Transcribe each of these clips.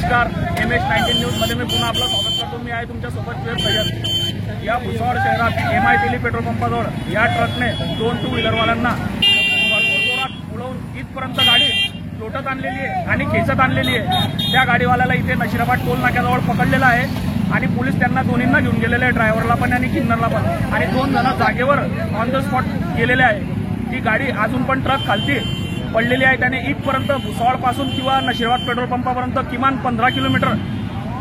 नमस्कार, MH19 न्यूजमध्ये मी पुन्हा आपलं स्वागत करतो। मी आहे तुमच्यासोबत सय्यद। या भुसावळ शहरात MI दिल्ली पेट्रोल पंपाजवळ या ट्रकने 2 टू व्हीलरवाल्यांना भरपूर जोरात उडवून इथपर्यंत गाडी लोटत आणलेली आहे आणि खेचत आणलेली आहे। त्या गाडीवाल्याला इथे नशिराबाद टोल नाक्याजवळ पकडलेला आहे आणि पोलीस त्यांना दोन्हींना घेऊन गेलेले आहे, ड्रायव्हरला पण आणि किन्नरला पण, आणि 2 जण जागेवर ऑन द स्पॉट गेलेले आहे। ती गाडी अजून पण ट्रक खालती पडलेली आहे। त्याने इथपर्यंत भुसावळपासून किंवा नशिराबाद पेट्रोल पंपापर्यंत किमान 15 किलोमीटर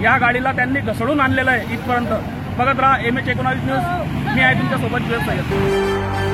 या गाडीला त्यांनी घसडून आणलेलं आहे इथपर्यंत। बघत राहा MH19 न्यूज। मी आहे तुमच्यासोबत सय्यद।